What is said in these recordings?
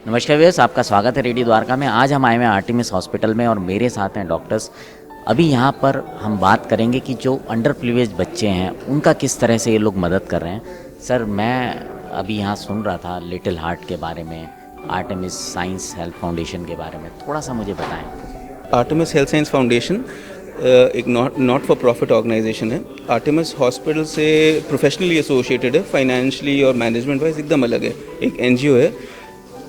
नमस्कार व्यूअर्स, आपका स्वागत है रेडियो द्वारका में। आज हम आए हैं आर्टिमिस हॉस्पिटल में और मेरे साथ हैं डॉक्टर्स। अभी यहाँ पर हम बात करेंगे कि जो अंडर प्रिविलेज बच्चे हैं उनका किस तरह से ये लोग मदद कर रहे हैं। सर, मैं अभी यहाँ सुन रहा था लिटिल हार्ट के बारे में, आर्टिमिस साइंस हेल्थ फाउंडेशन के बारे में, थोड़ा सा मुझे बताएं। आर्टिमिस हेल्थ साइंस फाउंडेशन एक नॉट फॉर प्रॉफिट ऑर्गेनाइजेशन है। आर्टिमिस हॉस्पिटल से प्रोफेशनली एसोसिएटेड है, फाइनेंशियली और मैनेजमेंट वाइज एकदम अलग है। एक एनजीओ है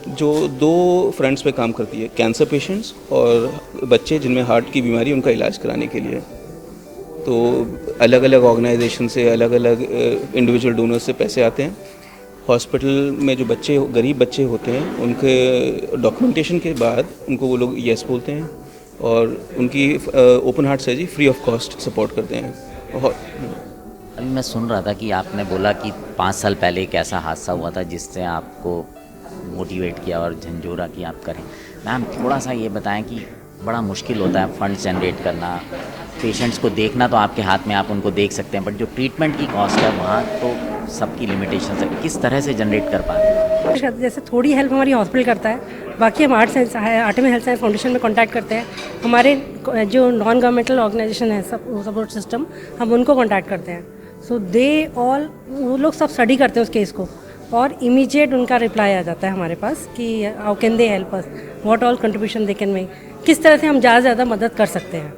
जो दो फ्रंट्स पे काम करती है, कैंसर पेशेंट्स और बच्चे जिनमें हार्ट की बीमारी, उनका इलाज कराने के लिए। तो अलग अलग ऑर्गेनाइजेशन से, अलग अलग इंडिविजुअल डोनर्स से पैसे आते हैं। हॉस्पिटल में जो बच्चे, गरीब बच्चे होते हैं, उनके डॉक्यूमेंटेशन के बाद उनको वो लोग येस बोलते हैं और उनकी open heart surgery free of cost support करते हैं। अभी मैं सुन रहा था कि आपने बोला कि 5 साल पहले एक ऐसा हादसा हुआ था जिससे आपको मोटिवेट किया और झंझोरा कि आप करें। मैम, थोड़ा सा ये बताएं कि बड़ा मुश्किल होता है फंड जनरेट करना, पेशेंट्स को देखना तो आपके हाथ में, आप उनको देख सकते हैं, बट जो ट्रीटमेंट की कॉस्ट है वहाँ तो सबकी लिमिटेशन है। किस तरह से जनरेट कर पाते हैं? जैसे थोड़ी हेल्प हमारी हॉस्पिटल करता है, बाकी हम आर्टिमिस हेल्थ साइंस फाउंडेशन में कांटेक्ट करते हैं। हमारे जो नॉन गवर्नमेंटल ऑर्गेनाइजेशन है, सपोर्ट सिस्टम, हम उनको कांटेक्ट करते हैं। सो दे ऑल, वो लोग सब स्टडी करते हैं उस केस को और इमीडिएट उनका रिप्लाई आ जाता है हमारे पास कि how can they help us, what all contribution they can make, किस तरह से हम ज़्यादा से ज़्यादा मदद कर सकते हैं।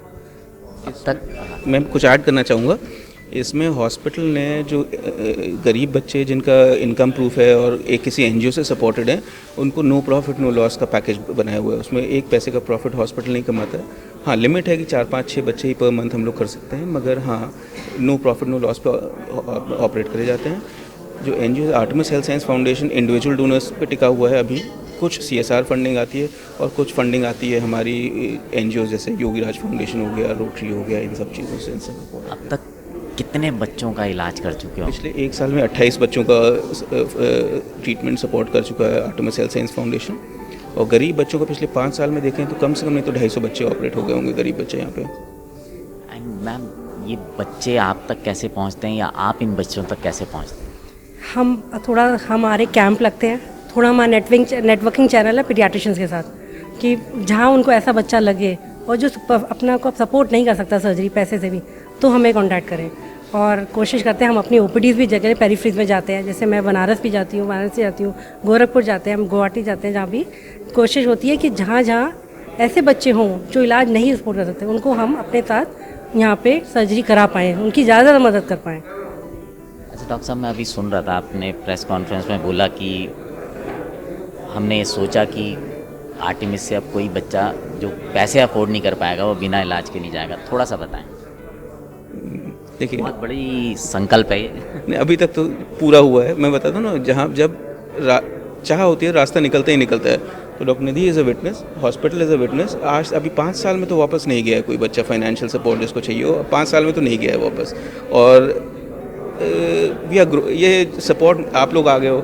अब तक मैं कुछ ऐड करना चाहूँगा इसमें। हॉस्पिटल ने जो गरीब बच्चे जिनका इनकम प्रूफ है और एक किसी एनजीओ से सपोर्टेड है, उनको नो प्रॉफिट नो लॉस का पैकेज बनाया हुआ है। उसमें 1 पैसे का प्रॉफिट हॉस्पिटल नहीं कमाता है। हाँ, लिमिट है कि 4-5-6 बच्चे ही पर मंथ हम लोग कर सकते हैं, मगर हाँ, नो प्रॉफिट नो लॉस पर ऑपरेट करे जाते हैं। जो NGO Artemis health science foundation individual donors पे टिका हुआ है। अभी कुछ सीएसआर फंडिंग आती है और कुछ फंडिंग आती है हमारी एनजीओ जैसे योगीराज फाउंडेशन हो गया, रोटरी हो गया, इन सब चीज़ों से। अब तक कितने बच्चों का इलाज कर चुके हो? पिछले 1 साल में 28 बच्चों का ट्रीटमेंट सपोर्ट कर चुका है आर्टिमिस हेल्थ साइंस फाउंडेशन। और गरीब बच्चों को पिछले 5 साल में देखें तो कम से कम नहीं तो 250 बच्चे ऑपरेट हो गए होंगे, गरीब बच्चे यहाँ पे। एंड मैम, ये बच्चे आप तक कैसे पहुँचते हैं या आप इन बच्चों तक कैसे पहुँचते हैं? हमारे कैंप लगते हैं, थोड़ा हमारा नेटवर्किंग चैनल है पीडियाट्रिशियंस के साथ, कि जहाँ उनको ऐसा बच्चा लगे और जो अपना को सपोर्ट नहीं कर सकता सर्जरी पैसे से भी, तो हमें कांटेक्ट करें। और कोशिश करते हैं हम अपनी ओपीडीज़ भी जगह पेरीफ्रीज में जाते हैं, जैसे मैं बनारस भी जाती हूँ, वाराणसी जाती हूँ, गोरखपुर जाते हैं, हम गुवाहाटी जाते हैं, जहाँ भी कोशिश होती है कि जहाँ जहाँ ऐसे बच्चे हों जो इलाज नहीं सपोर्ट कर सकते, उनको हम अपने साथ यहाँ पे सर्जरी करा पाएँ, उनकी ज़्यादा मदद कर पाएँ। अच्छा डॉक्टर साहब, मैं अभी सुन रहा था, आपने प्रेस कॉन्फ्रेंस में बोला कि हमने सोचा कि आर्टिमिस से अब कोई बच्चा जो पैसे अफोर्ड नहीं कर पाएगा वो बिना इलाज के नहीं जाएगा। थोड़ा सा बताएं। देखिए, बहुत बड़ी संकल्प है ये। नहीं, अभी तक तो पूरा हुआ है। मैं बताता हूँ ना, जहाँ जब चाह होती है रास्ता निकलता ही निकलता है। तो doctor Nidhi is a witness, hospital is a witness. आज अभी 5 साल में तो वापस नहीं गया है कोई बच्चा, फाइनेंशियल सपोर्ट जिसको चाहिए हो, 5 साल में तो नहीं गया है वापस। और ये सपोर्ट आप लोग आ गए हो,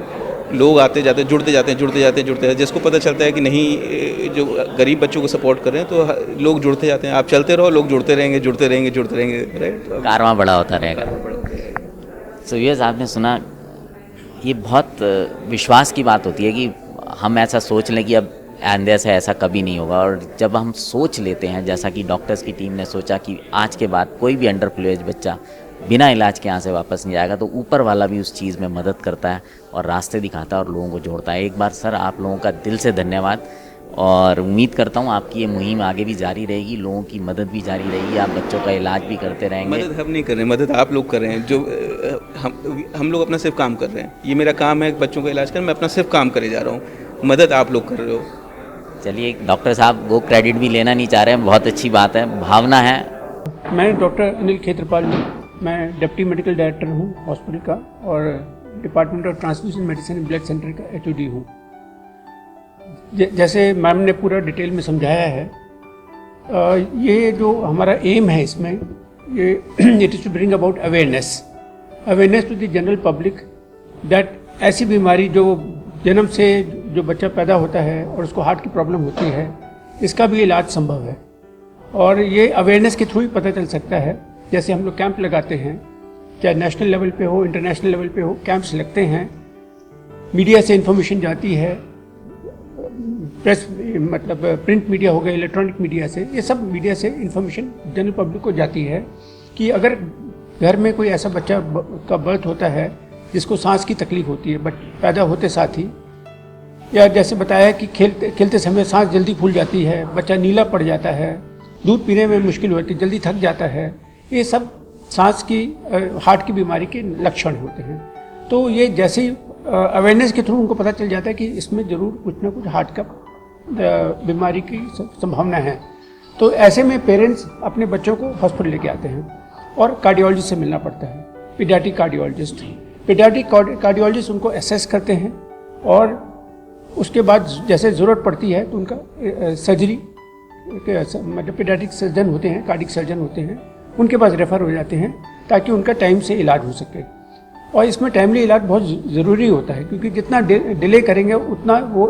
लोग आते जाते, जुड़ते जाते, जिसको पता चलता है कि नहीं, जो गरीब बच्चों को सपोर्ट कर रहे हैं, तो लोग जुड़ते जाते हैं। आप चलते रहो, लोग जुड़ते रहेंगे, राइट। कारवां बड़ा होता रहेगा। सो ये आपने सुना, ये बहुत विश्वास की बात होती है कि हम ऐसा सोच लें कि अब आइंदा से ऐसा कभी नहीं होगा। और जब हम सोच लेते हैं, जैसा कि डॉक्टर्स की टीम ने सोचा कि आज के बाद कोई भी अंडर प्रिविलेज बच्चा बिना इलाज के यहाँ से वापस नहीं जाएगा, तो ऊपर वाला भी उस चीज़ में मदद करता है और रास्ते दिखाता है और लोगों को जोड़ता है। एक बार सर, आप लोगों का दिल से धन्यवाद और उम्मीद करता हूँ आपकी ये मुहिम आगे भी जारी रहेगी, लोगों की मदद भी जारी रहेगी, आप बच्चों का इलाज भी करते रहेंगे। मदद हम नहीं कर रहे हैं, मदद आप लोग कर रहे हैं। जो हम लोग अपना सिर्फ काम कर रहे हैं। ये मेरा काम है बच्चों का इलाज करना, मैं अपना सिर्फ काम करे जा रहा हूँ, मदद आप लोग कर रहे हो। चलिए डॉक्टर साहब, वो क्रेडिट भी लेना नहीं चाह रहे हैं, बहुत अच्छी बात है, भावना है। मैं डॉक्टर अनिल खेत्रपाल हूँ, मैं डिप्टी मेडिकल डायरेक्टर हूँ हॉस्पिटल का और department of transfusion medicine and blood centre का एचओडी हूँ। जैसे मैम ने पूरा डिटेल में समझाया है, ये जो हमारा एम है इसमें, ये it is to bring about awareness to the general public that ऐसी बीमारी जो जन्म से जो बच्चा पैदा होता है और उसको हार्ट की प्रॉब्लम होती है, इसका भी इलाज संभव है। और ये अवेयरनेस के थ्रू ही पता चल सकता है। जैसे हम लोग कैंप लगाते हैं, चाहे नेशनल लेवल पे हो, इंटरनेशनल लेवल पे हो, कैंप्स लगते हैं, मीडिया से इन्फॉर्मेशन जाती है, प्रेस मतलब प्रिंट मीडिया हो गया, इलेक्ट्रॉनिक मीडिया से, ये सब मीडिया से इंफॉर्मेशन जनरल पब्लिक को जाती है कि अगर घर में कोई ऐसा बच्चा का बर्थ होता है जिसको सांस की तकलीफ होती है बट पैदा होते साथ ही, या जैसे बताया कि खेलते समय सांस जल्दी फूल जाती है, बच्चा नीला पड़ जाता है, दूध पीने में मुश्किल होती है, जल्दी थक जाता है, ये सब सांस की हार्ट की बीमारी के लक्षण होते हैं। तो ये जैसे ही अवेयरनेस के थ्रू उनको पता चल जाता है कि इसमें ज़रूर कुछ ना कुछ हार्ट का बीमारी की संभावना है, तो ऐसे में पेरेंट्स अपने बच्चों को हॉस्पिटल लेके आते हैं और कार्डियोलॉजिस्ट से मिलना पड़ता है, पीडियाट्रिक कार्डियोलॉजिस्ट। पीडियाट्रिक कार्डियोलॉजिस्ट उनको असेस करते हैं और उसके बाद जैसे ज़रूरत पड़ती है तो उनका सर्जरी, मतलब पीडियाट्रिक सर्जन होते हैं, कार्डिक सर्जन होते हैं, उनके पास रेफ़र हो जाते हैं ताकि उनका टाइम से इलाज हो सके। और इसमें टाइमली इलाज बहुत ज़रूरी होता है क्योंकि जितना डिले करेंगे उतना वो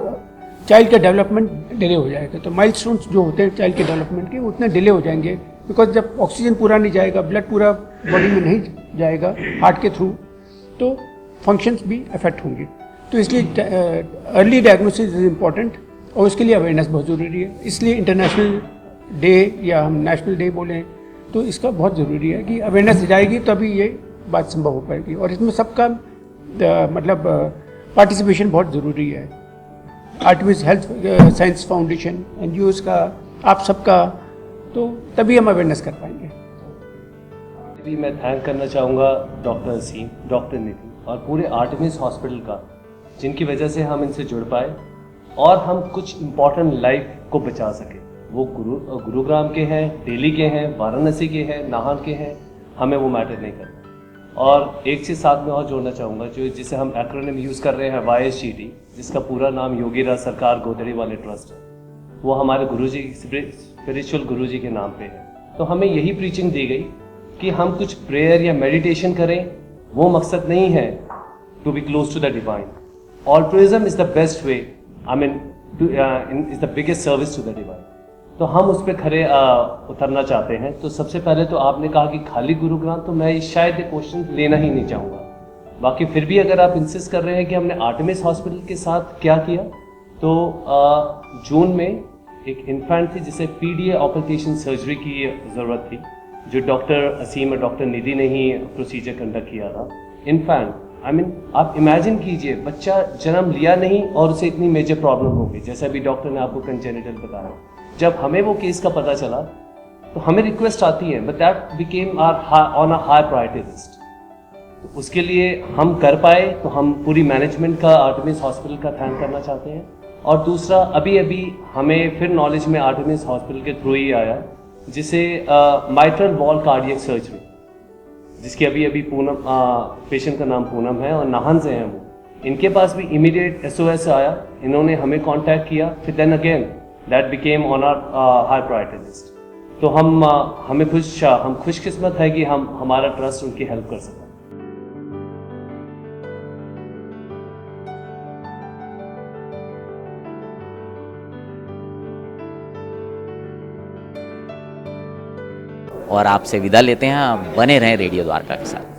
चाइल्ड का डेवलपमेंट डिले हो जाएगा। तो माइलस्टोन्स जो होते हैं चाइल्ड के डेवलपमेंट के उतने डिले हो जाएंगे, बिकॉज जब ऑक्सीजन पूरा नहीं जाएगा, ब्लड पूरा बॉडी में नहीं जाएगा हार्ट के थ्रू, तो फंक्शंस भी अफेक्ट होंगे। तो इसलिए अर्ली डायग्नोसिस इज़ इम्पॉर्टेंट और उसके लिए अवेयरनेस बहुत ज़रूरी है। इसलिए इंटरनेशनल डे या हम नेशनल डे बोलें तो इसका बहुत ज़रूरी है कि अवेयरनेस जाएगी तभी ये बात संभव हो पाएगी। और इसमें सबका मतलब पार्टिसिपेशन बहुत ज़रूरी है। Artemis health science foundation, NGOs का, आप सबका, तो तभी हम अवेयरनेस कर पाएंगे। भी मैं थैंक करना चाहूँगा डॉक्टर असीम, डॉक्टर नितिन और पूरे आर्टेमिस हॉस्पिटल का, जिनकी वजह से हम इनसे जुड़ पाए और हम कुछ इम्पॉर्टेंट लाइफ को बचा सके। वो गुरुग्राम के हैं, दिल्ली के हैं, वाराणसी के हैं, नाहन के हैं, हमें वो मैटर नहीं करता। और एक चीज़ साथ में और जोड़ना चाहूँगा, जो जिसे हम एक्रोनिम यूज़ कर रहे हैं YSGT, जिसका पूरा नाम योगीराज सरकार गोदड़ी वाले ट्रस्ट है, वो हमारे गुरुजी, स्पिरिचुअल गुरुजी के नाम पे है। तो हमें यही प्रीचिंग दी गई कि हम कुछ प्रेयर या मेडिटेशन करें, वो मकसद नहीं है to be close to the divine. Altruism is the best way, I mean is the biggest service to the divine. तो हम उस पर खरे उतरना चाहते हैं। तो सबसे पहले तो आपने कहा कि खाली गुरुग्राम, तो मैं शायद ये क्वेश्चन लेना ही नहीं चाहूँगा। बाकी फिर भी अगर आप इंसिस्ट कर रहे हैं कि हमने आर्टेमिस हॉस्पिटल के साथ क्या किया, तो जून में एक इन्फेंट थी जिसे PDA ऑपरेशन सर्जरी की ज़रूरत थी, जो डॉक्टर असीम और डॉक्टर निधि ने ही प्रोसीजर कंडक्ट किया था। इन्फेंट, आई मीन आप इमेजिन कीजिए, बच्चा जन्म लिया नहीं और उसे इतनी मेजर प्रॉब्लम हो गई, जैसा अभी डॉक्टर ने आपको कंजेनिटल बताया। जब हमें वो केस का पता चला तो हमें रिक्वेस्ट आती है, but that became on a high priority list. तो उसके लिए हम कर पाए तो हम पूरी मैनेजमेंट का आर्टेमिस हॉस्पिटल का थैंक करना चाहते हैं। और दूसरा, अभी हमें फिर नॉलेज में आर्टेमिस हॉस्पिटल के थ्रू ही आया, जिसे माइट्रल वॉल कार्डियक सर्जरी, जिसकी अभी पूनम पेशेंट का नाम पूनम है और नाहन से हैं वो, इनके पास भी इमीडिएट SOS आया, इन्होंने हमें कांटेक्ट किया, फिर then again that became on our high priority list. तो हम खुशकिस्मत है कि हमारा ट्रस्ट उनकी हेल्प कर सका। और आपसे विदा लेते हैं। आप बने रहें रेडियो द्वारका के साथ।